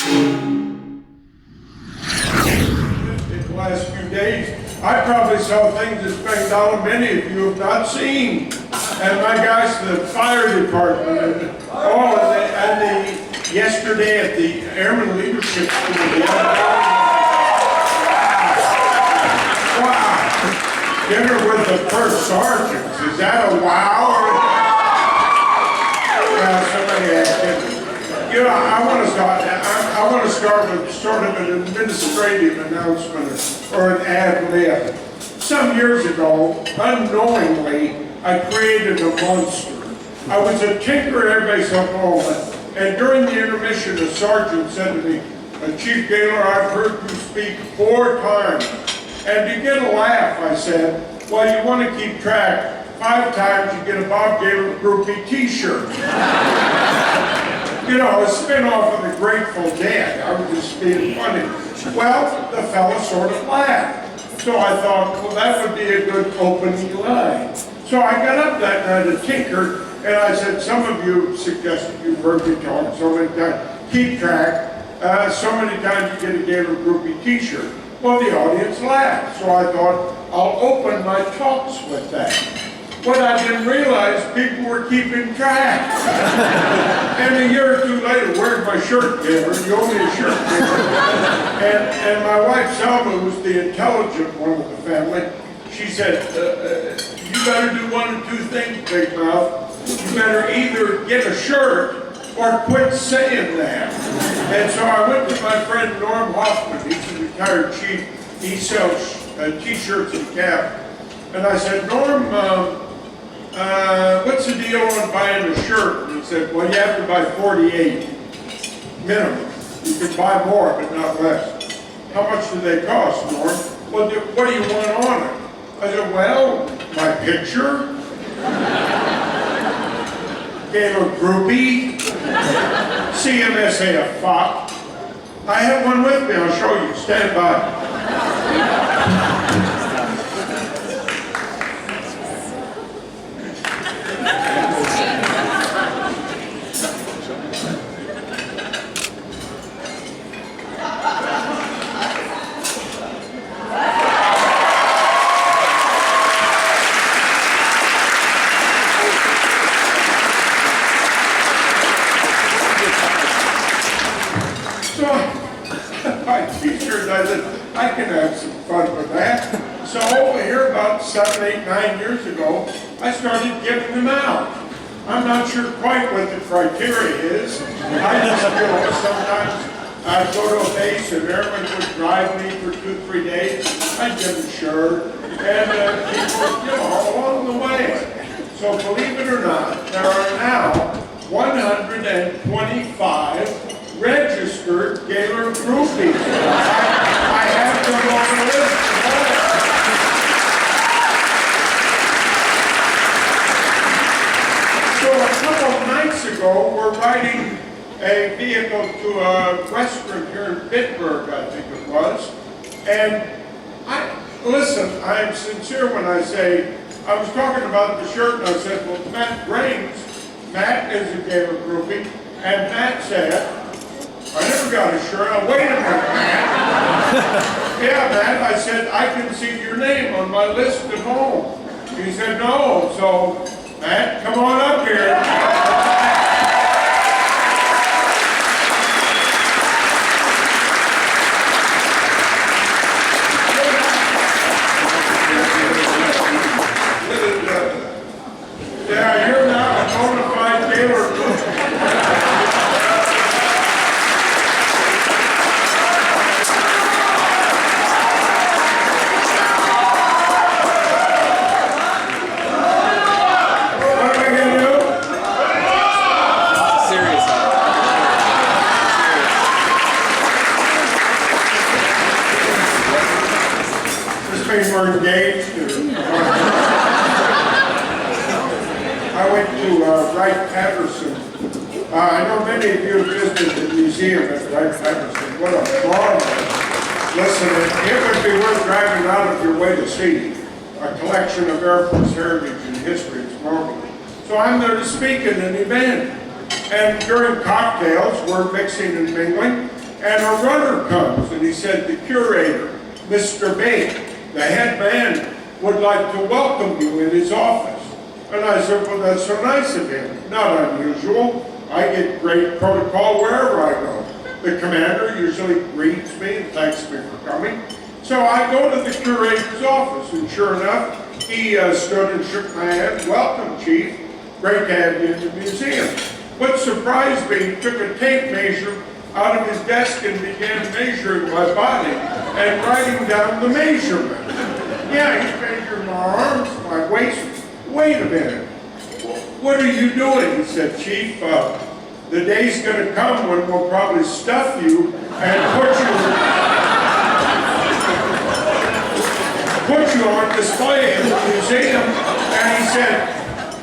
In the last few days, I probably saw things that Spring Dollar many of you have not seen. And my guys, the fire department, and yesterday at the Airman Leadership School, wow. Dinner with the first sergeants, is that a wow? Somebody asked him. You know, I want to start with sort of an administrative announcement or an ad lib. Some years ago, unknowingly, I created a monster. I was a tinker at everybody's home, and during the intermission, a sergeant said to me, Chief Gaylor, I've heard you speak 4 times. And to get a laugh, I said, well, you want to keep track. 5 times you get a Bob Gaylor groupie t-shirt. You know, a spin-off of the Grateful Dead. I was just being funny. Well, the fella sort of laughed. So I thought, well, that would be a good opening line. So I got up that night to tinker, and I said, some of you suggested you've heard me talk so many times. Keep track. So many times you get a Gaylor groupie t-shirt. Well, the audience laughed. So I thought, I'll open my talks with that. What I didn't realize, people were keeping track. And a year or 2 later, where's my shirt, Gaylor? You owe me a shirt, Gaylor. And my wife, Selma, who's the intelligent one of the family, she said, you better do one of 2 things, Big Mouth. You better either get a shirt or quit saying that. And so I went to my friend Norm Hoffman. He's a retired chief. He sells t-shirts and caps. And I said, Norm, what's the deal on buying a shirt? And he said, well, you have to buy 48 minimum. You can buy more, but not less. How much do they cost, Norm? Well, what do you want on it? I said, well, my picture, Gaylor groupie, CMSA a fop. I have one with me, I'll show you, stand by. I can have some fun with that. So here about 7, 8, 9 years ago, I started giving them out. I'm not sure quite what the criteria is. I just feel sometimes I'd go to a base and airmen would drive me for 2, 3 days. I'd give them a shirt and people, all along the way. So believe it or not, there are now 125 registered Gaylor groupies. I have them on the list. So a couple of nights ago, we're riding a vehicle to a restaurant here in Pittsburgh, I think it was. And listen, I am sincere when I say, I was talking about the shirt and I said, well, Matt is a Gaylor groupie, and Matt said, I never got a shirt. Oh, wait a minute, Matt. Yeah, Matt, I said, I can see your name on my list at home. He said, no. So, Matt, come on up here. Yeah, you're now a bona fide Gaylor groupie. We're engaged. I went to Wright Patterson. I know many of you have visited the museum at Wright Patterson. What a marvel. Listen, it would be worth driving out of your way to see a collection of Air Force heritage and history. It's marvelous. So I'm there to speak at an event. And during cocktails, we're mixing and mingling. and a runner comes, and he said, the curator, Mr. Bain, the head man, would like to welcome you in his office. And I said, well, that's so nice of him. Not unusual. I get great protocol wherever I go. The commander usually greets me and thanks me for coming. So I go to the curator's office, and sure enough, he stood and shook my hand. Welcome, Chief. Great to have you in the museum. What surprised me, he took a tape measure out of his desk and began measuring my body and writing down the measurement. Yeah, he measured my arms, my waist. Wait a minute. What are you doing? He said, Chief, the day's going to come when we'll probably stuff you and put you on display in the museum. And he said,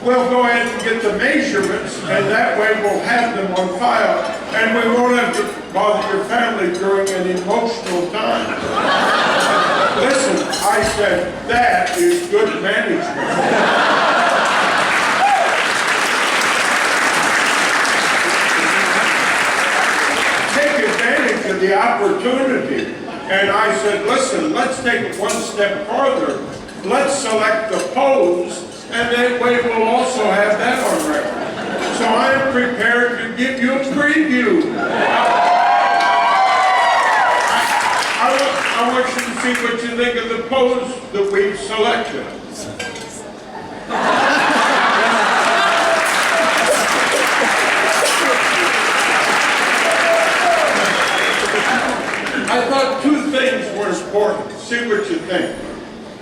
we'll go ahead and get the measurements, and that way we'll have them on file, and we won't have to bother your family during an emotional time. Listen, I said, that is good management. Take advantage of the opportunity. And I said, listen, let's take it one step farther. Let's select the pose, and that way we'll also have that on record. So I'm prepared to give you a preview. I want you to see what you think of the pose that we've selected. I thought two things were important. See what you think.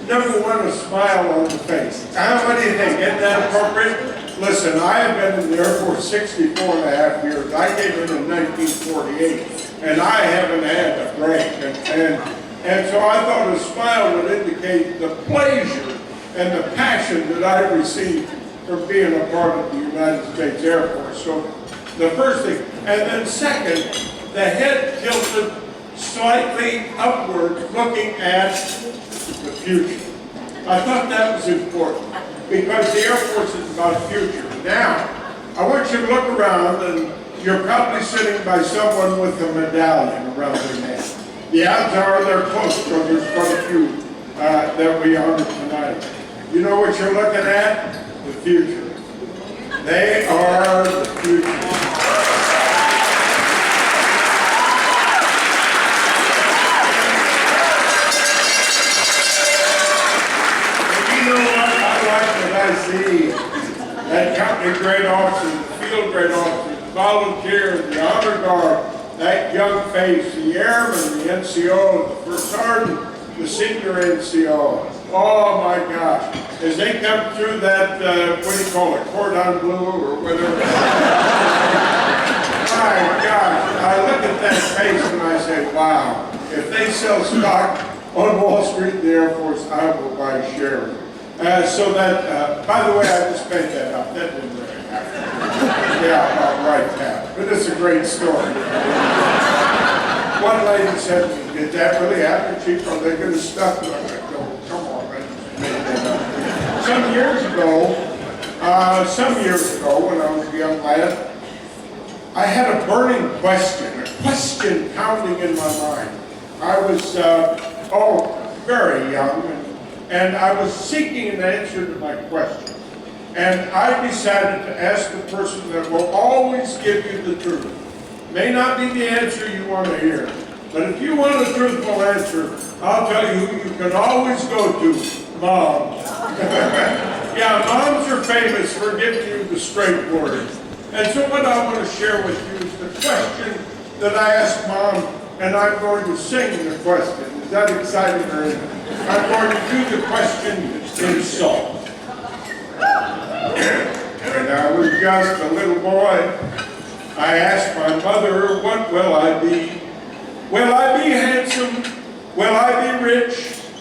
Number one, a smile on the face. What do you think? Isn't that appropriate? Listen, I have been in the Air Force 64 and a half years. I came in 1948, and I haven't had a break. And so I thought a smile would indicate the pleasure and the passion that I received from being a part of the United States Air Force. So the first thing. And then second, the head tilted slightly upward, looking at the future. I thought that was important because the Air Force is about future. Now, I want you to look around, and you're probably sitting by someone with a medallion around their neck. The odds are they're close, so there's quite a few that we honor tonight. You know what you're looking at? The future. They are the future. I see that company grade officers, the field grade officers, the volunteers, the honor guard, that young face, the airman, the NCO, the first sergeant, the senior NCO. Oh my gosh. As they come through that, what do you call it, cordon bleu or whatever. My gosh, I look at that face and I say, wow, if they sell stock on Wall Street in the Air Force, I will buy shares. So that, by the way, I just made that up. That didn't really happen. Yeah, I'll write that. But it's a great story. One lady said, did that really happen, Chief? Are they going to stuff you? I go, come on, I just made that up. Some years ago, when I was a young lad, I had a burning question pounding in my mind. I was, very young, and I was seeking an answer to my question. And I decided to ask the person that will always give you the truth. May not be the answer you want to hear, but if you want a truthful answer, I'll tell you who you can always go to, Mom. Yeah, moms are famous for giving you the straight word. And so what I want to share with you is the question that I asked Mom, and I'm going to sing the question. Is that exciting or anything? I'm going to do the question in song. When I was just a little boy, I asked my mother, what will I be? Will I be handsome? Will I be rich?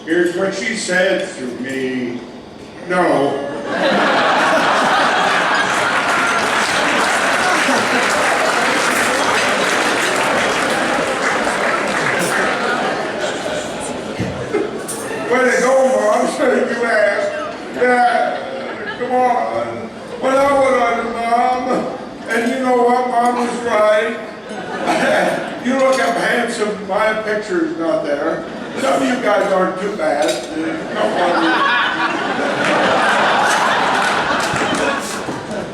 Here's what she said to me. No. Way to go, Mom, so you asked. Yeah, come on. Well, what I do, Mom? And you know what? Mom was right. You look up handsome, my picture is not there. Some of you guys aren't too bad.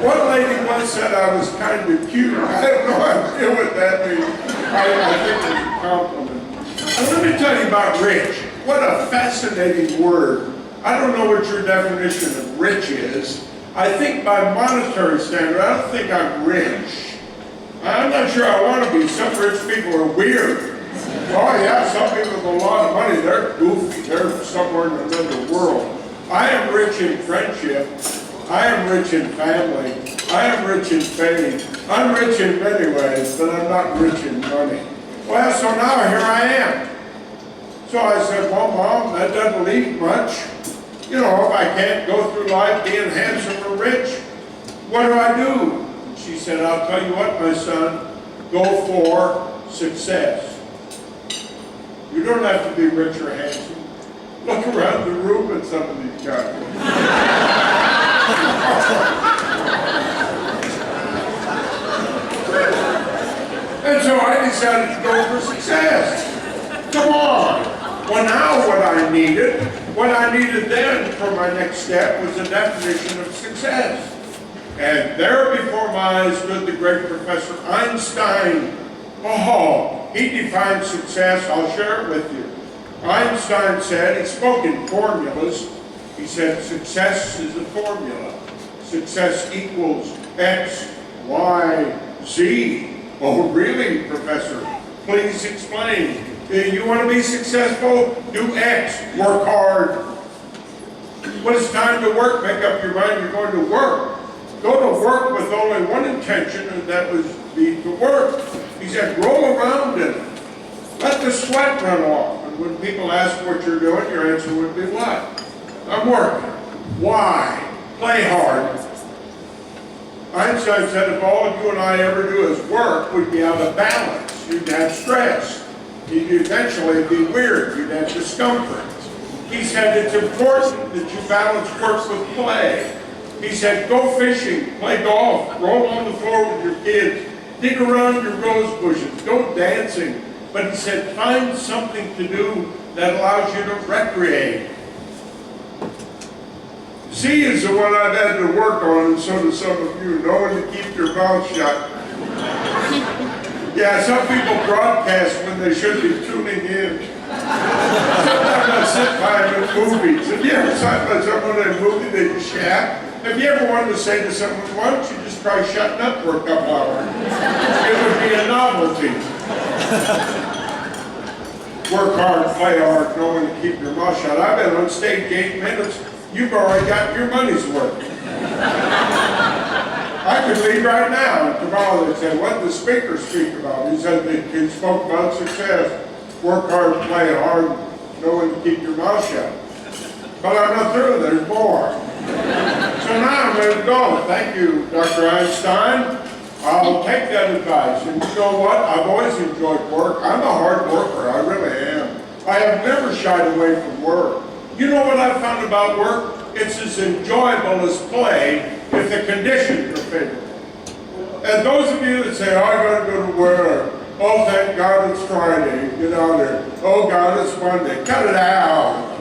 One lady once said I was kind of cute. I have no idea what that means. I think it's a compliment. And let me tell you about rich. What a fascinating word. I don't know what your definition of rich is. I think by monetary standard, I don't think I'm rich. I'm not sure I want to be. Some rich people are weird. Oh yeah, some people with a lot of money, they're goofy. They're somewhere in another world. I am rich in friendship. I am rich in family. I am rich in fame. I'm rich in many ways, but I'm not rich in money. Well, so now here I am. So I said, well, Mom, that doesn't leave much. You know, if I can't go through life being handsome or rich, what do? She said, I'll tell you what, my son, go for success. You don't have to be rich or handsome. Look around the room at some of these guys. And so I decided to go for success. Come on. Well, now what I needed then for my next step was a definition of success. And there before my eyes stood the great Professor Einstein. Oh, he defined success. I'll share it with you. Einstein said, he spoke in formulas. He said, success is a formula. Success equals X, Y, Z. Oh, really, Professor? Please explain. You want to be successful? Do X. Work hard. When it's time to work, make up your mind you're going to work. Go to work with only one intention, and that was be to work. He said, roll around in it. Let the sweat run off. And when people ask what you're doing, your answer would be what? I'm working. Why? Play hard. Einstein said if all you and I ever do is work, we'd be out of balance. You'd have stress. You'd eventually be weird. You'd have discomfort. He said it's important that you balance work with play. He said go fishing, play golf, roll on the floor with your kids, dig around your rose bushes, go dancing. But he said find something to do that allows you to recreate. C is the one I've had to work on, and so do some of you, knowing to keep your mouth shut. Yeah, some people broadcast when they should be tuning in. Sometimes I sit by them in movies. Have you ever sat by someone in a movie they just chat? Have you ever wanted to say to someone, why don't you just try shutting up for a couple hours? It would be a novelty. Work hard, play hard, knowing to keep your mouth shut. I've been on stage 8 minutes. You've already got your money's worth. I could leave right now, and tomorrow they said, what did the speaker speak about? He said he spoke about success. Work hard, play hard, know when to keep your mouth shut. But I'm not through, there's more. So now I'm ready to go. Thank you, Dr. Einstein. I'll take that advice. And you know what? I've always enjoyed work. I'm a hard worker, I really am. I have never shied away from work. You know what I've found about work? It's as enjoyable as play if the conditions are favorable. And those of you that say, oh, I gotta go to work. Oh, thank God it's Friday. Get out there. Oh, God, it's Monday. Cut it out.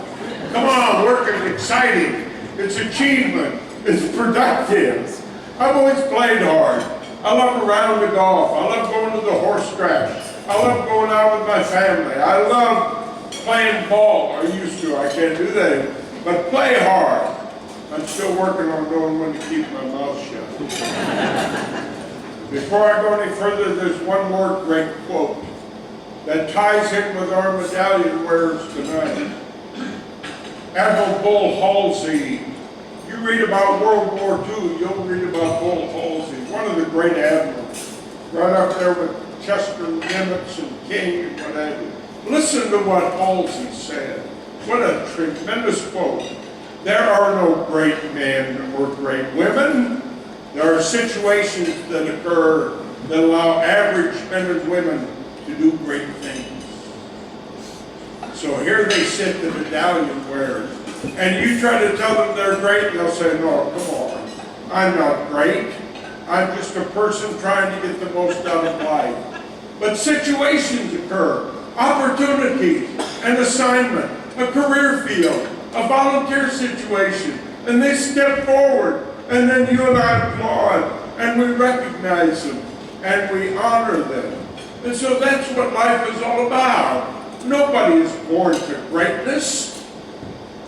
Come on, work is exciting. It's achievement. It's productive. I've always played hard. I love a round of golf. I love going to the horse track. I love going out with my family. I love playing ball. I used to. I can't do that. But play hard. I'm still working on knowing when to keep my mouth shut. Before I go any further, there's one more great quote that ties in with our medallion wearers tonight. Admiral Bull Halsey. You read about World War II, you'll read about Bull Halsey, one of the great admirals, right up there with Chester Nimitz and King and what have you. Listen to what Halsey said. What a tremendous quote. There are no great men or great women. There are situations that occur that allow average men and women to do great things. So here they sit, the medallion wearers, and you try to tell them they're great, they'll say, no, come on, I'm not great. I'm just a person trying to get the most out of life. But situations occur. opportunity, an assignment, a career field, a volunteer situation, and they step forward, and then you and I applaud, and we recognize them, and we honor them. And so that's what life is all about. Nobody is born to greatness.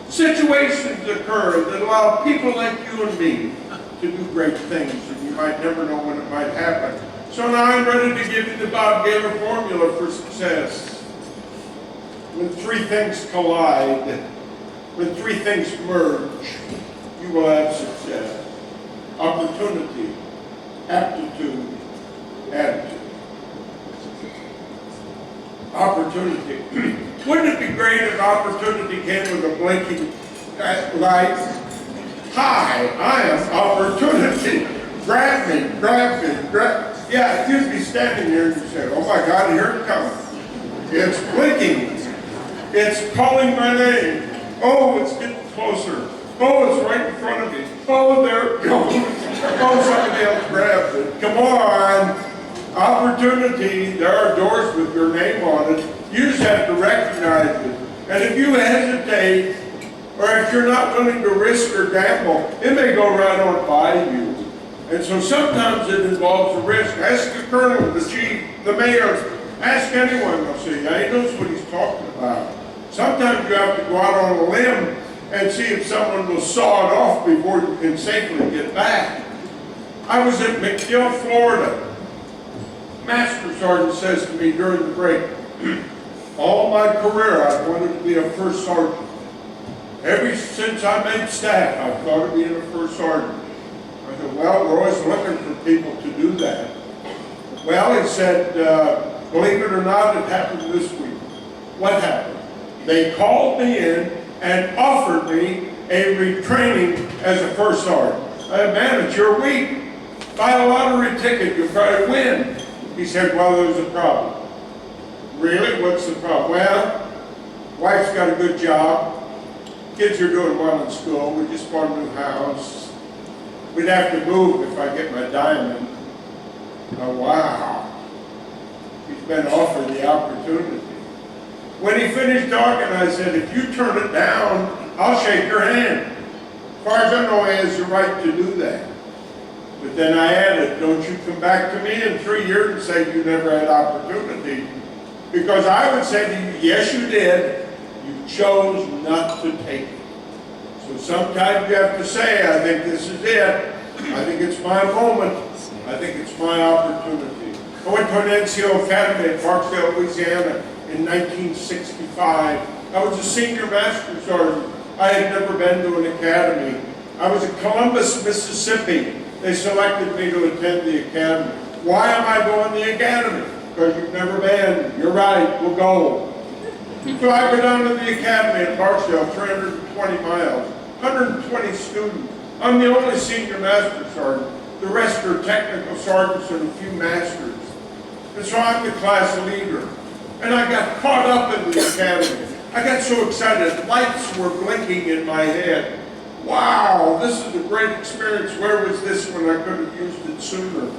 Situations occur that allow people like you and me to do great things, and you might never know when it might happen. So now I'm ready to give you the Bob Gaylor formula for success. When three things collide, when three things merge, you will have success. Opportunity, aptitude, attitude. Opportunity. Wouldn't it be great if opportunity came with a blinking light? Hi, I am opportunity. Grab me, grab me, grab. Yeah, you'd be standing here and you say, oh my God, here it comes. It's blinking. It's calling my name. Oh, it's getting closer. Oh, it's right in front of me. Oh, there it goes. Oh, somebody else grabbed it. Come on. Opportunity. There are doors with your name on it. You just have to recognize it. And if you hesitate, or if you're not willing to risk or gamble, it may go right on by you. And so sometimes it involves a risk. Ask the colonel, the chief, the mayor. Ask anyone. They'll say, yeah, he knows what he's talking about. Sometimes you have to go out on a limb and see if someone will saw it off before you can safely get back. I was at McGill, Florida. Master Sergeant says to me during the break, all my career I wanted to be a first sergeant. Ever since I made staff, I thought of being a first sergeant. I said, well, we're always looking for people to do that. Well, he said, believe it or not, it happened this week. What happened? They called me in and offered me a retraining as a first sergeant. I said, man, it's your week. Buy a lottery ticket, you'll probably win. He said, well, there's a problem. Really? What's the problem? Well, wife's got a good job. Kids are doing well in school. We just bought a new house. We'd have to move if I get my diamond. Oh, wow. He's been offered the opportunity. When he finished talking, I said, if you turn it down, I'll shake your hand. As far as I know, he has the right to do that. But then I added, don't you come back to me in 3 years and say you never had opportunity. Because I would say to you, yes, you did. You chose not to take it. So sometimes you have to say, I think this is it. I think it's my moment. I think it's my opportunity. I went to an NCO Academy at Barksdale, Louisiana in 1965. I was a senior master sergeant. I had never been to an academy. I was at Columbus, Mississippi. They selected me to attend the academy. Why am I going to the academy? Because you've never been. You're right, we'll go. So I go down to the academy at Barksdale, 320 miles, 120 students. I'm the only senior master sergeant. The rest are technical sergeants and a few masters. And so I'm the class leader. And I got caught up in the academy. I got so excited, lights were blinking in my head. Wow, this is a great experience. Where was this when I could have used it sooner?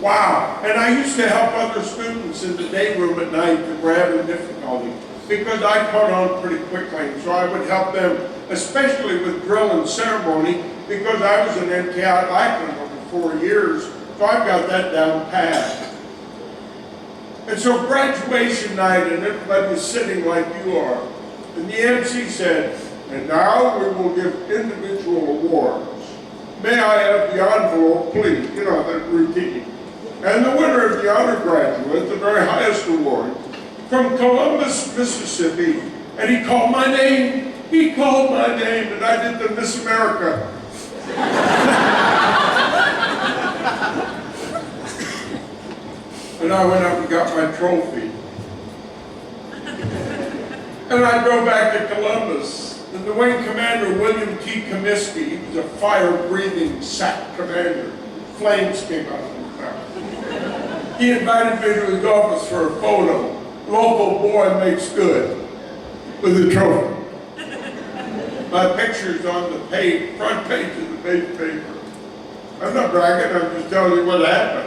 Wow. And I used to help other students in the day room at night that were having difficulty because I caught on pretty quickly. So I would help them, especially with drill and ceremony, because I was an NTI at Lackland over 4 years. So I've got that down pat. And so graduation night, and everybody was sitting like you are. And the MC said, and now we will give individual awards. May I have the envelope, please? You know, that routine. And the winner of the honor graduate, the very highest award, from Columbus, Mississippi, and he called my name. He called my name, and I did the Miss America. And I went up and got my trophy. And I drove back to Columbus. And the wing commander, William T. Comiskey, he was a fire-breathing SAC commander. Flames came out of his mouth. He invited me to his office for a photo. Local boy makes good with a trophy. My picture's on the front page of the base paper. I'm not bragging, I'm just telling you what happened.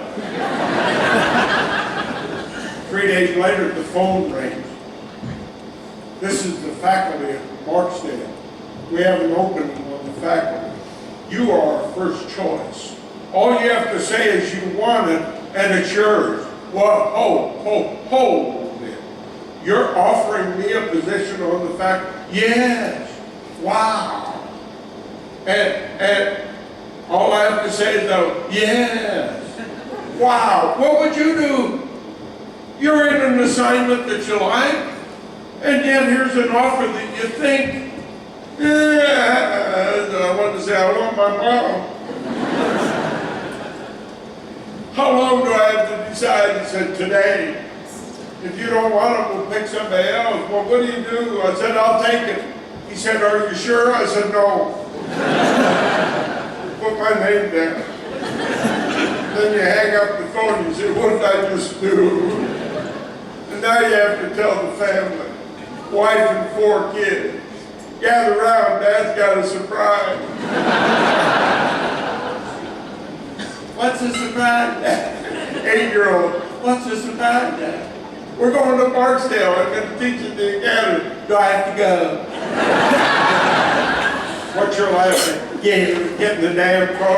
3 days later, the phone rang. This is the faculty at Barksdale. We have an opening on the faculty. You are our first choice. All you have to say is you want it, and it's yours. Well, hold a little bit. You're offering me a position on the faculty? Yes. Wow. And all I have to say is, though, yes. Wow. What would you do? You're in an assignment that you like, and yet here's an offer that you think, yeah, I wanted to say hello to my mom. How long do I have to decide? He said, today. If you don't want it, we'll pick somebody else. Well, what do you do? I said, I'll take it. He said, are you sure? I said, no. Put my name down. Then you hang up the phone, you say, what did I just do? And now you have to tell the family, wife and 4 kids, gather around, Dad's got a surprise. What's a surprise, Dad? 8-year-old, what's a surprise, Dad? We're going to Barksdale, I'm going to teach at the academy. Do I have to go? What's your laughing? Yeah, get in the damn car.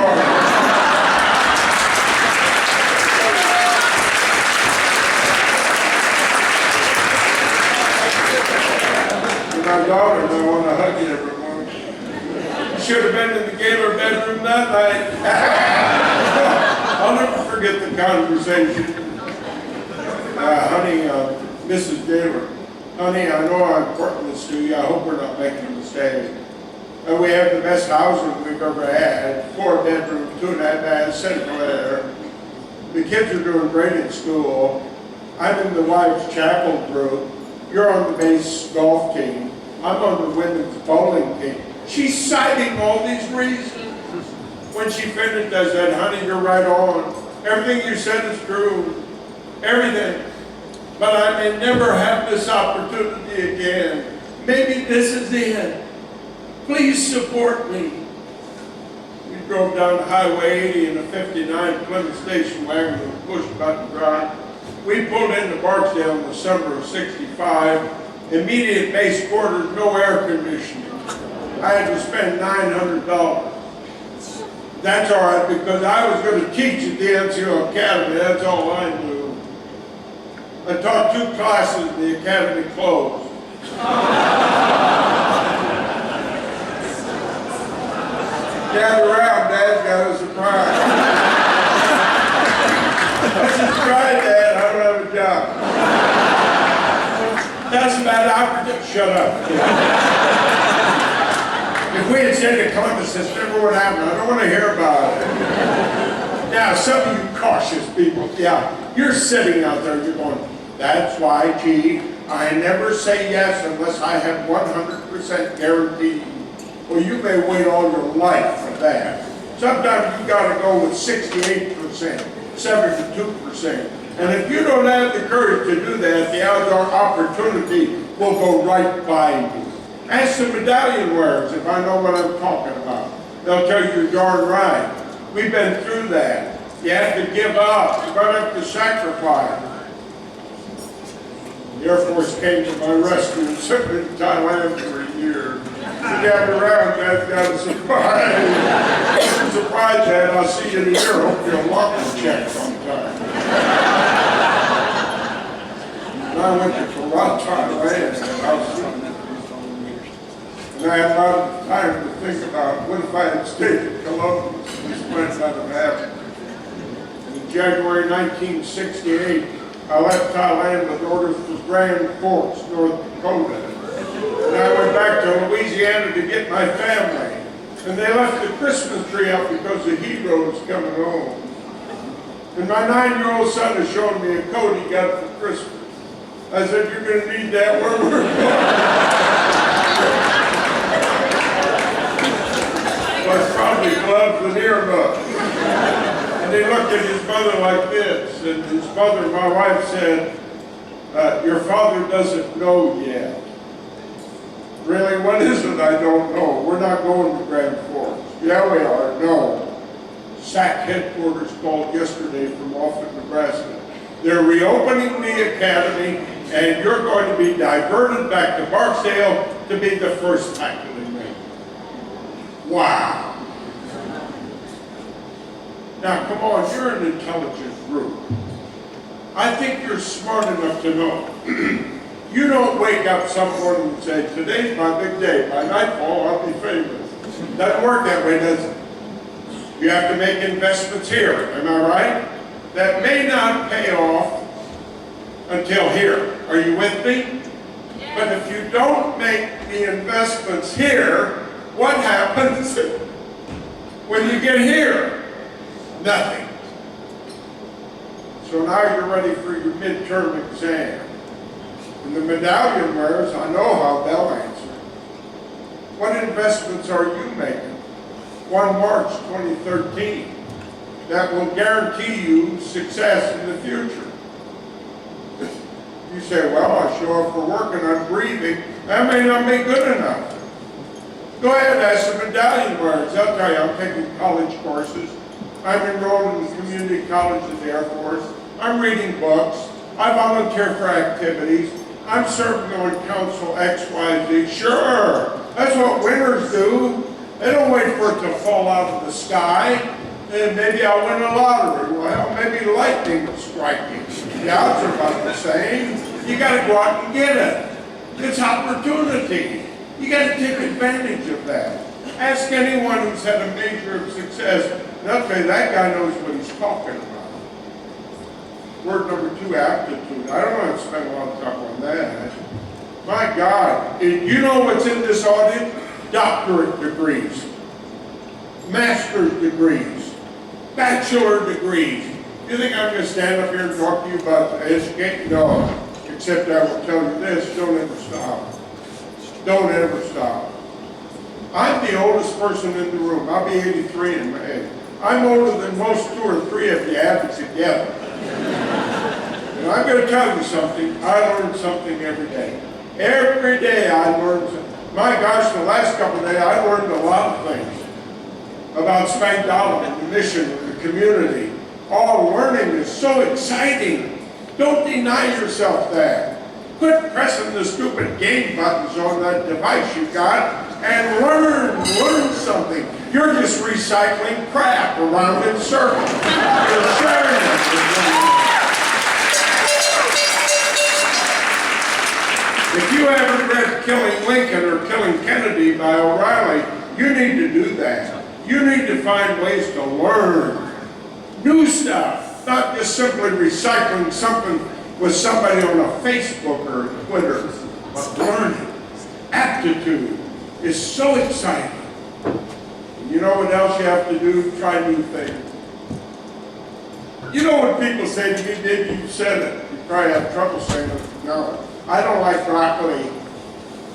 My daughter, and I want to hug you, everyone. You should have been in the Gaylor bedroom that night. I'll never forget the conversation. Honey, Mrs. Gaylor, honey, I know I'm important this to you. I hope we're not making a mistake. We have the best housing we've ever had. 4 bedrooms, 2.5 baths, central air. The kids are doing great in school. I'm in the wives' chapel group. You're on the base golf team. I'm on the women's bowling team. She's citing all these reasons. When she finished, I said, honey, you're right on. Everything you said is true. Everything. But I may never have this opportunity again. Maybe this is it. Please support me. We drove down Highway 80 in a 59 Plymouth station wagon with a push-button drive. We pulled into Barksdale in the summer of '65. Immediate base quarters, no air conditioning. I had to spend $900. That's all right, because I was going to teach at the NCO Academy. That's all I knew. I taught 2 classes, the academy closed. Gather around, Dad's got a surprise. I just tried, Dad, I don't have a job. That's a bad opportunity. Shut up. If we had said to Columbus, this never would happen. I don't want to hear about it. Now, some of you cautious people, yeah, you're sitting out there, you're going, that's why, gee, I never say yes unless I have 100% guarantee. Well, you may wait all your life for that. Sometimes you got to go with 68%, 72%. And if you don't have the courage to do that, the outdoor opportunity will go right by you. Ask the medallion wearers if I know what I'm talking about. They'll tell you you're darn right. We've been through that. You have to give up. You're going to have to sacrifice. The Air Force came to my rescue and sent me to Thailand for a year. To gather around, Dad's got a surprise. Surprise, Dad, I'll see you in a year. Hope you'll lock the check sometime. And I went to Thailand, and I had a lot of time to think about what if I had stayed in Columbus. This might not have happened. In January 1968, I left Thailand with orders for Grand Forks, North Dakota. And I went back to Louisiana to get my family. And they left the Christmas tree up because the hero was coming home. And my 9-year-old son is showing me a coat he got for Christmas. I said, you're going to need that where we're going. Well, it's probably gloves and earmuffs. And they looked at his mother like this. And his mother, my wife, said, your father doesn't know yet. Really, what is it? I don't know. We're not going to Grand Forks. Yeah, we are. No. SAC headquarters called yesterday from Offutt, Nebraska. They're reopening the academy, and you're going to be diverted back to Barksdale to be the first tackling man. Wow. Now, come on, you're an intelligent group. I think you're smart enough to know. You don't wake up some morning and say, today's my big day. By nightfall, I'll be famous. Doesn't work that way, does it? You have to make investments here, am I right? That may not pay off until here. Are you with me? Yeah. But if you don't make the investments here, what happens when you get here? Nothing. So now you're ready for your midterm exam. And the medallion wearers, I know how they'll answer. What investments are you making? 1 March 2013. That will guarantee you success in the future. You say, well, I show up for work and I'm breathing. That may not be good enough. Go ahead and ask the medallion wearers. They'll tell you, I'm taking college courses. I'm enrolled in the community college of the Air Force. I'm reading books. I volunteer for activities. I'm serving on council X, Y, Z. Sure, that's what winners do. They don't wait for it to fall out of the sky. And maybe I'll win a lottery. Well, maybe lightning will strike you. The odds are about the same. You got to go out and get it. It's opportunity. You got to take advantage of that. Ask anyone who's had a measure of success. They'll tell you that guy knows what he's talking about. Word number 2, aptitude. I don't want to spend a lot of time on that. My God, you know what's in this audience? Doctorate degrees, master's degrees, bachelor degrees. You think I'm going to stand up here and talk to you about education? No, except I will tell you this, don't ever stop. Don't ever stop. I'm the oldest person in the room. I'll be 83 in May. I'm older than most 2 or 3 of you added together. And I'm going to tell you something. I learn something every day. Every day I learn something. My gosh, the last couple of days I learned a lot of things about Spangdahlem and the mission of the community. All learning is so exciting. Don't deny yourself that. Quit pressing the stupid game buttons on that device you got and learn something. You're just recycling crap around in circles. You're sharing it with them. If you haven't read Killing Lincoln or Killing Kennedy by O'Reilly, you need to do that. You need to find ways to learn new stuff, not just simply recycling something with somebody on a Facebook or Twitter, but learning. Aptitude is so exciting. And you know what else you have to do? Try new things. You know what people say to me, maybe you said it. You probably have trouble saying it. No. I don't like broccoli.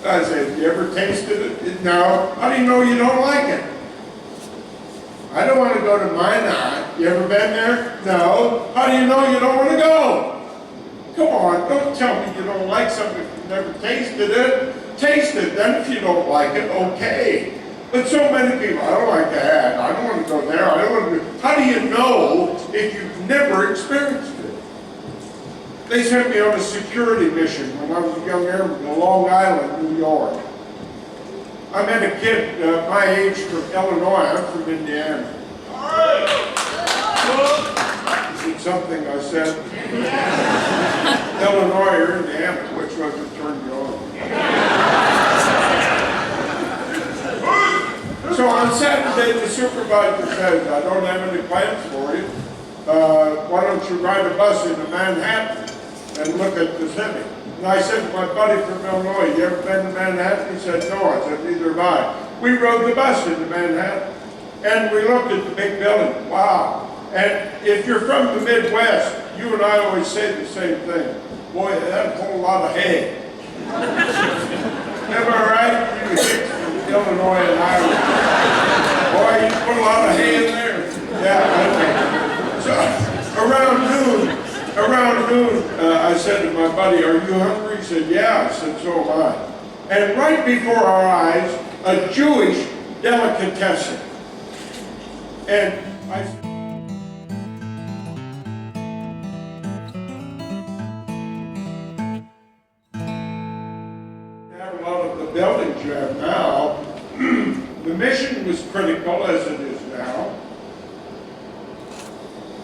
I said, have you ever tasted it? No. How do you know you don't like it? I don't want to go to Minot. You ever been there? No. How do you know you don't want to go? Come on, don't tell me you don't like something if you've never tasted it. Taste it, then if you don't like it, okay. But so many people, I don't like that. I don't want to go there. I don't want to. How do you know if you've never experienced it? They sent me on a security mission when I was a young airman in Long Island, New York. I met a kid my age from Illinois. I'm from Indiana. Is it something I said? Illinois or Indiana, which was it turned you on? So on Saturday, the supervisor says, I don't have any plans for you. Why don't you ride a bus into Manhattan and look at the city? And I said to my buddy from Illinois, you ever been to Manhattan? He said, no. I said, neither have I. We rode the bus into Manhattan, and we looked at the big building. Wow. And if you're from the Midwest, you and I always say the same thing. Boy, that's a whole lot of hay. Am I right? You hicks from Illinois and Iowa. Boy, you put a lot of hay in there. Yeah, so around noon, I said to my buddy, are you hungry? He said, yeah. I said, so am I. And right before our eyes, a Jewish delicatessen. And I said, the buildings you have now. The mission was critical as it is now.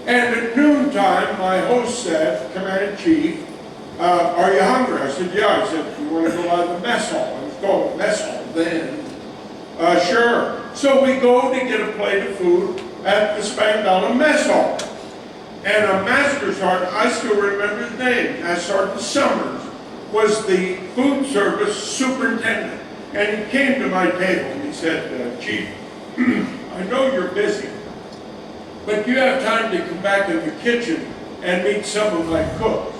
And at noontime, my host said, Command-in-Chief, are you hungry? I said, yeah. I said, you want to go out of the mess hall? It was called the mess hall then. Sure. So we go to get a plate of food at the Spangdahlem mess hall. And a master sergeant, I still remember his name, Master Sergeant Summers, was the food service superintendent. And he came to my table and he said, Chief, I know you're busy, but you have time to come back in the kitchen and meet some of my cooks.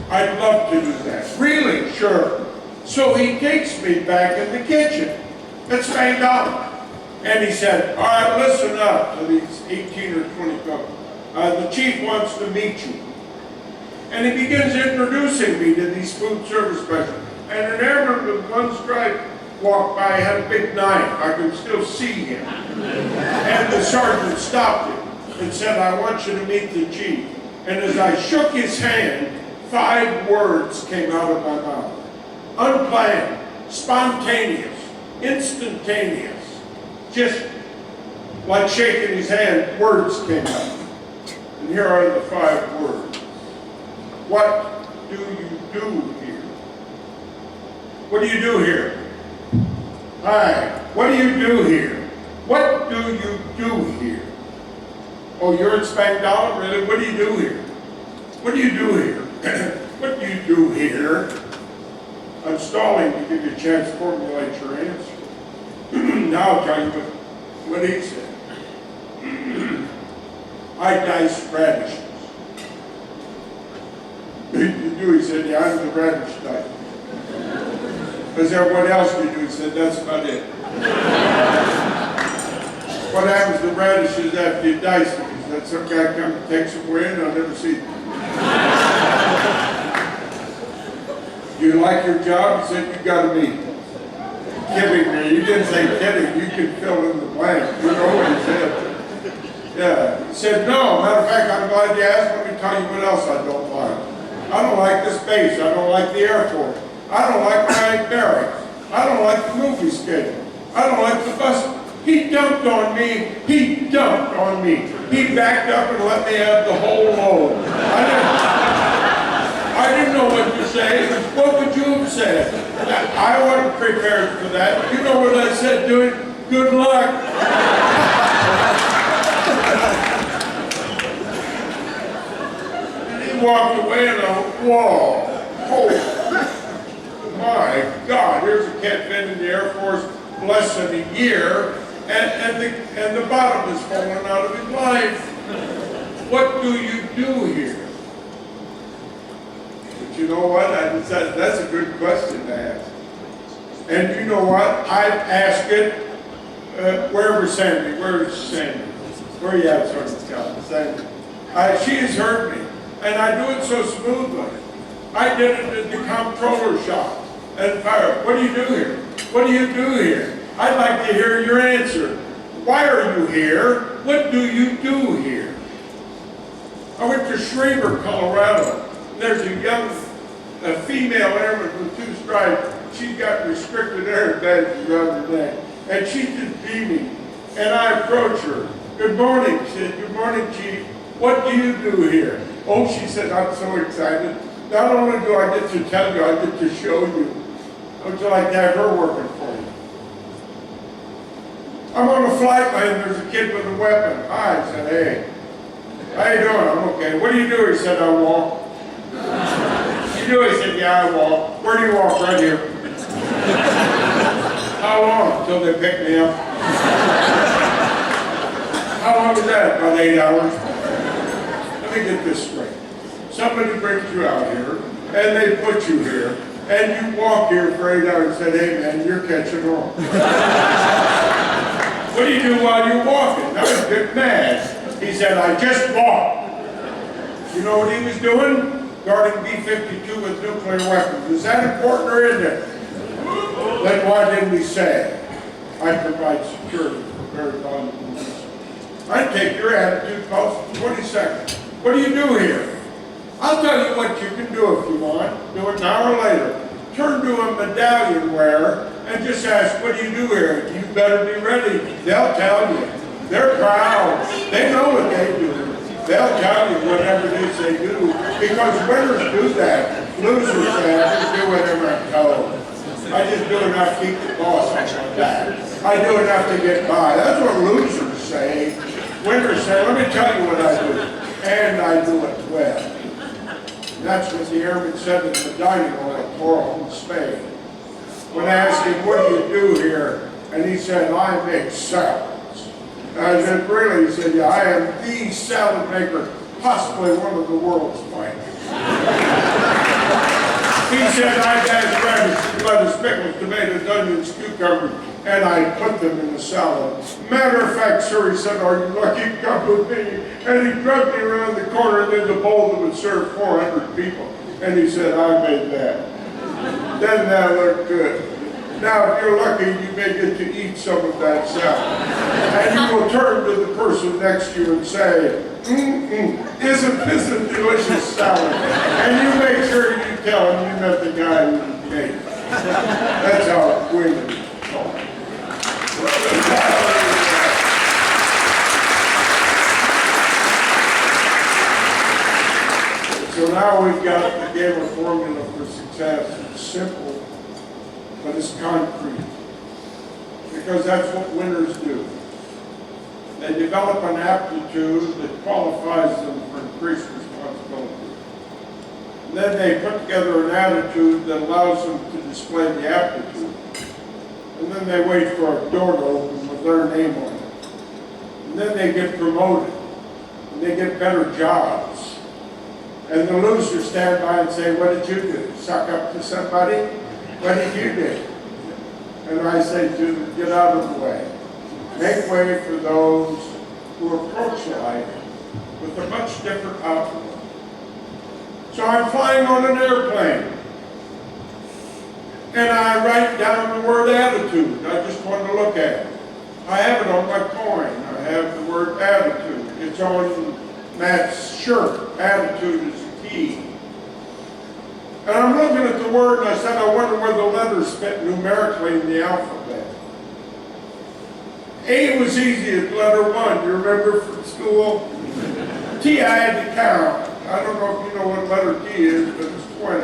I'd love to do that. Really? Sure. So he takes me back in the kitchen. It's Spangdahlem. And he said, all right, listen up to these 18 or 20 cooks. The chief wants to meet you. And he begins introducing me to these food service specialists. And an airman with one stripe walked by, had a big knife. I could still see him. And the sergeant stopped him and said, I want you to meet the chief. And as I shook his hand, 5 words came out of my mouth. Unplanned, spontaneous, instantaneous. Just like shaking his hand, words came out. And here are the 5 words. What do you do here? What do you do here? Hi, what do you do here? What do you do here? Oh, you're at Spangdahlem? Really? What do you do here? What do you do here? What do you do here? I'm stalling to give you a chance to formulate your answer. Now I'll tell you what he said. I dice radishes. You do? He said, yeah, I'm the radish dice. I said, what else do you do? He said, that's about it. What happens to radishes after you dice them? He said, some guy comes and takes them away and I'll never see them. Do you like your job? He said, you got to meet. Kidding me. You didn't say kidding. You can fill in the blank. You know what he said. Yeah. He said, no. Matter of fact, I'm glad you asked. Let me tell you what else I don't like. I don't like this base. I don't like the Air Force. I don't like my barracks. I don't like the movie schedule. I don't like the bus. He dumped on me. He dumped on me. He backed up and let me have the whole load. I didn't know what to say. What would you have said? I wasn't prepared for that. You know what I said to him? Good luck. And he walked away and I went, whoa, oh my God, here's a kid been in the Air Force less than a year, and the bottom is falling out of his life. What do you do here? But you know what? I decided that's a good question to ask. And you know what? I ask it wherever Sandy. Where's Sandy? Where are you at, Sergeant Sandy? She has heard me, and I do it so smoothly. I did it in the comptroller's shop and fire. What do you do here? What do you do here? I'd like to hear your answer. Why are you here? What do you do here? I went to Schriever, Colorado. There's a female airman with 2 stripes. She's got restricted air badges around her neck. And she's just beaming. And I approach her. Good morning. She said, good morning, Chief. What do you do here? Oh, she said, I'm so excited. Not only do I get to tell you, I get to show you. How would you like to have her working for you? I'm on a flight line. There's a kid with a weapon. Hi. I said, hey. How you doing? I'm okay. What do you do? He said, I walk. You do? He said, yeah, I walk. Where do you walk? Right here. How long? Until they pick me up. How long is that? About 8 hours. Let me get this straight. Somebody brings you out here, and they put you here, and you walk here for 8 hours and said, hey man, you're catching on. What do you do while you're walking? I was get mad. He said, I just walked. You know what he was doing? Guarding B-52 with nuclear weapons. Is that important or isn't it? Then why didn't he say, I provide security for very valuable missions? I'd take your attitude calls in 20 seconds. What do you do here? I'll tell you what you can do if you want. Do it now or later. Turn to a medallion wearer and just ask, what do you do here? You better be ready. They'll tell you. They're proud. They know what they do. They'll tell you whatever it is they do. Because winners do that. Losers say, I just do whatever I'm told. I just do enough to keep the boss on my back. I do enough to get by. That's what losers say. Winners say, let me tell you what I do. And I do it well. That's what the airman said in the dining hall at Coral, Spain. When I asked him, what do you do here? And he said, I make salads. And I said, really? He said, yeah, I am the salad maker, possibly one of the world's finest. He said, I dash radish, lettuce, pickles, tomatoes, onions, cucumbers, and I put them in the salad. Matter of fact, sir, he said, are you lucky to come with me? And he dragged me around the corner and then the bowl that would serve 400 people. And he said, I made that. Doesn't that look good? Now, if you're lucky, you may get to eat some of that salad. And you will turn to the person next to you and say, isn't this a delicious salad? And you make sure you tell him you met the guy who made it. That's how women talk. So now we've got the Gaylor formula for success. It's simple, but it's concrete. Because that's what winners do. They develop an aptitude that qualifies them for increased responsibility. And then they put together an attitude that allows them to display the aptitude. And then they wait for a door to open with their name on it. And then they get promoted. And they get better jobs. And the losers stand by and say, what did you do? Suck up to somebody? What did you do? And I say to them, get out of the way. Make way for those who approach life with a much different outlook. So I'm flying on an airplane. And I write down the word attitude. I just want to look at it. I have it on my coin. I have the word attitude. It's on Matt's shirt. Attitude is the key. And I'm looking at the word and I said, I wonder where the letters fit numerically in the alphabet. A was easy as letter 1. You remember from school? T I had to count. I don't know if you know what letter T is, but it's 20.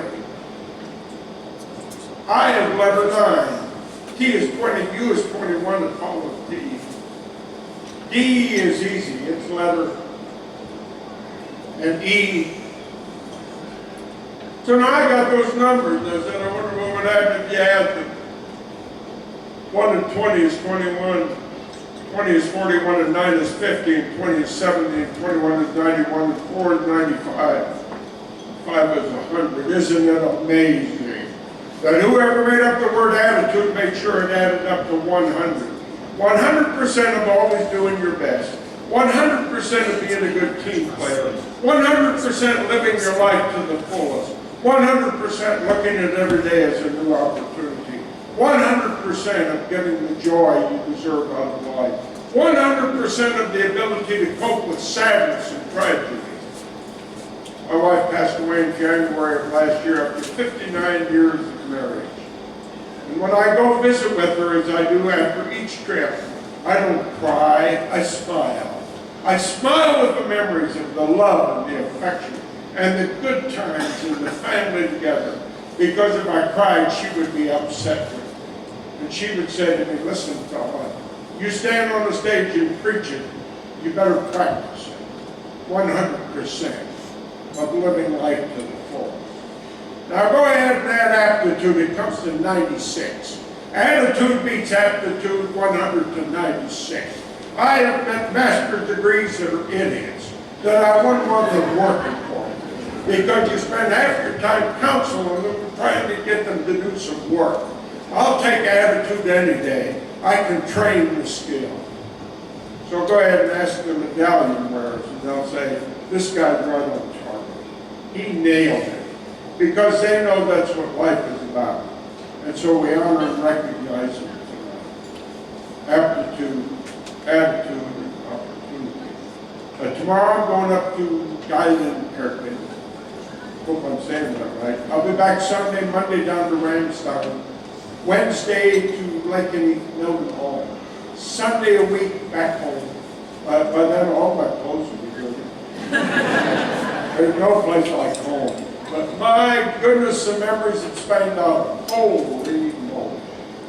I is letter 9. T is 20. U is 21 and follows D. D is easy. It's letter and E. So now I got those numbers. And I said, I wonder what would happen if you add them. 1 and 20 is 21. 20 is 41, and 9 is 50, and 20 is 70, and 21 is 91, and 4 is 95. 5 is 100. Isn't it amazing that whoever made up the word attitude made sure it added up to 100? 100% of always doing your best. 100% of being a good team player. 100% living your life to the fullest. 100% looking at every day as a new opportunity. 100% of getting the joy you deserve out of life. 100% of the ability to cope with sadness and tragedy. My wife passed away in January of last year after 59 years of marriage. And when I go visit with her, as I do after each trip, I don't cry, I smile. I smile with the memories of the love and the affection and the good times and the family together. Because if I cried, she would be upset with me. And she would say to me, listen, fella, you stand on the stage and preach it, you better practice it. 100% of living life to the full. Now go ahead and add aptitude, it comes to 96. Attitude beats aptitude 100 to 96. I have met master's degrees that are idiots, that I wouldn't want them working for. Because you spend half your time counseling them, trying to get them to do some work. I'll take attitude any day. I can train the skill. So go ahead and ask the medallion wearers, and they'll say, this guy's right on target. He nailed it. Because they know that's what life is about. And so we honor and recognize them tonight. Aptitude, attitude, and opportunity. Tomorrow I'm going up to Gaylor. Hope I'm saying that right. I'll be back Sunday, Monday down to Ramstein. Wednesday to Lincoln Milton home. Sunday a week back home. By then all my clothes will be dirty. There's no place like home. But my goodness, the memories in Spain, holy moly.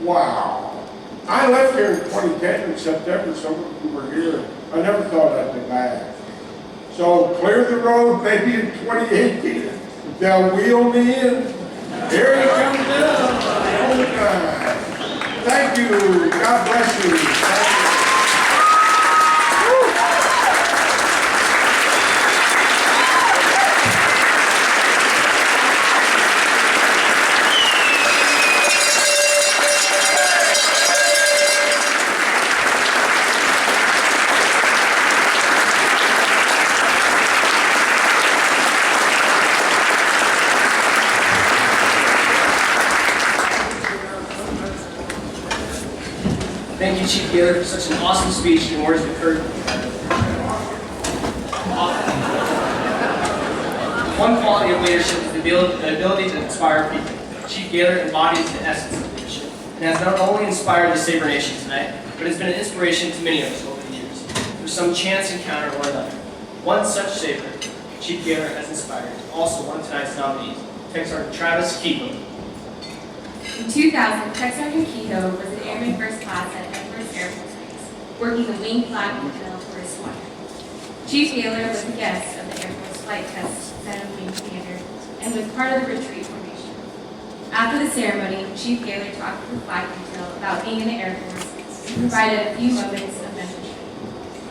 Wow. I left here in 2010 in September, so we were here. I never thought I'd be back. So clear the road, maybe in 2018, they'll wheel me in. Here he comes down. All the time. Thank you. God bless you. Thank you. Thank you, Chief Gaylor, for such an awesome speech and words of encouragement. One quality of leadership is the ability to inspire people. Chief Gaylor embodies the essence of leadership and has not only inspired the Sabre Nation tonight, but has been an inspiration to many of us over the years, through some chance encounter or another. One such Sabre, Chief Gaylor has inspired, also one of tonight's nominees, Tech Sergeant Travis Keeper. In 2000, Tech Sergeant Kehoe was an Airman First Class at Edwards Air Force Base, working the wing flag detail for his squadron. Chief Gaylor was a guest of the Air Force Flight Test Center Wing Commander and was part of the retreat formation. After the ceremony, Chief Gaylor talked to the flag detail about being in the Air Force and provided a few moments of mentorship.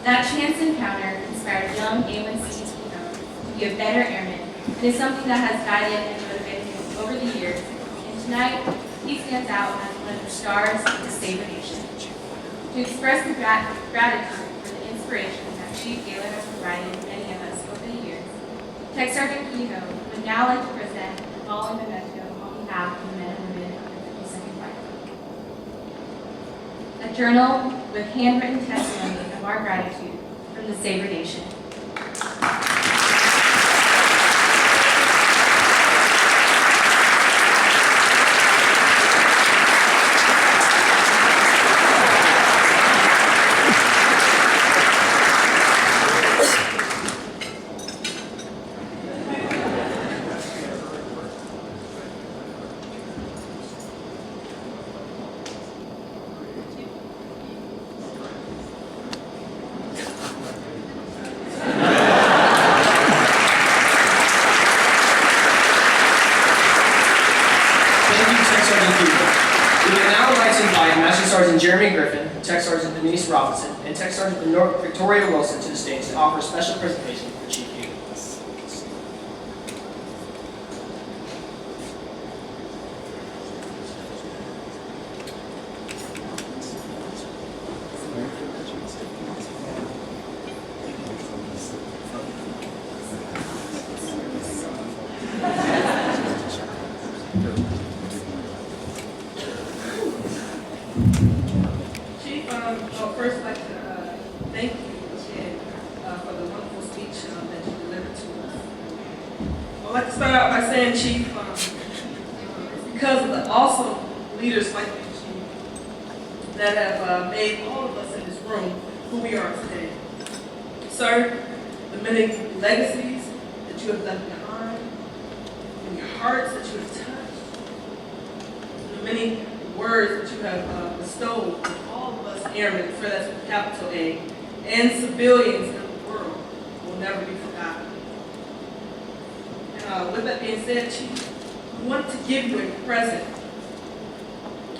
That chance encounter inspired young A1C Kehoe to be a better airman and is something that has guided and motivated him over the years. And tonight, he stands out as one of the stars of the Sabre Nation. To express the gratitude for the inspiration that Chief Gaylor has provided many of us over the years, Tech Sergeant Kehoe would now like to present the following memento on behalf of the men and women of the 52nd Flight Club. A journal with handwritten testimony of our gratitude from the Sabre Nation. Sergeant Jeremy Griffin, Tech Sergeant Denise Robinson, and Tech Sergeant Victoria Wilson to the stage to offer a special presentation for Chief Gaylor. Chief, first I'd like to thank you again for the wonderful speech that you delivered to us. I'd like to start out by saying, Chief, it's because of the awesome leaders like you, Chief, that have made all of us in this room who we are today. Sir, the many legacies that you have left behind, and your hearts that you have touched, the many words that you have bestowed on all of us airmen, for that's with capital A, and civilians in the world will never be forgotten. And with that being said, Chief, I want to give you a present,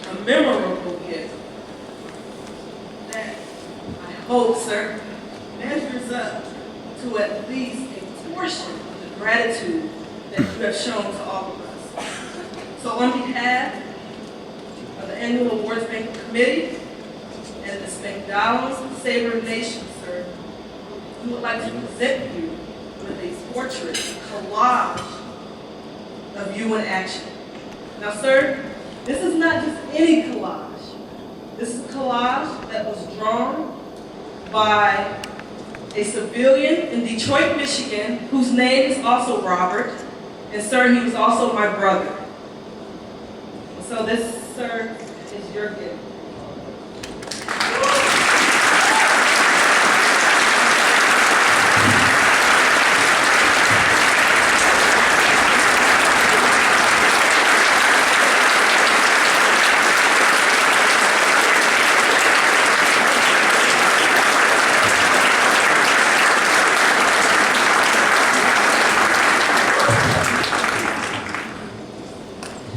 a memorable gift that I hope, sir, measures up to at least a portion of the gratitude that you have shown to all of us. So on behalf of the Annual Awards Banquet Committee and the McDonald's Sabre Nation, sir, we would like to present you with a portrait collage of you in action. Now, sir, this is not just any collage. This is a collage that was drawn by a civilian in Detroit, Michigan, whose name is also Robert, and sir, he was also my brother. So this, sir, is your gift.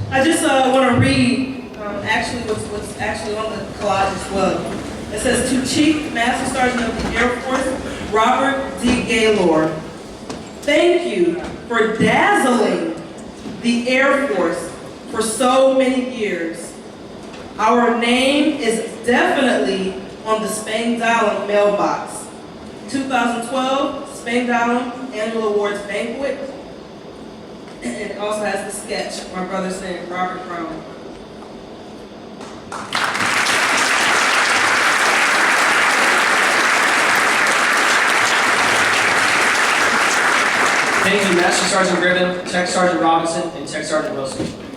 I just want to read actually what's actually on the collage as well. It says, to Chief Master Sergeant of the Air Force, Robert D. Gaylor, thank you for dazzling the Air Force for so many years. Our name is definitely on the Spangdahlem mailbox. 2012 Spangdahlem Annual Awards Banquet. And it also has the sketch, my brother saying Robert Brown. Thank you, Master Sergeant Griffin, Tech Sergeant Robinson, and Tech Sergeant Wilson.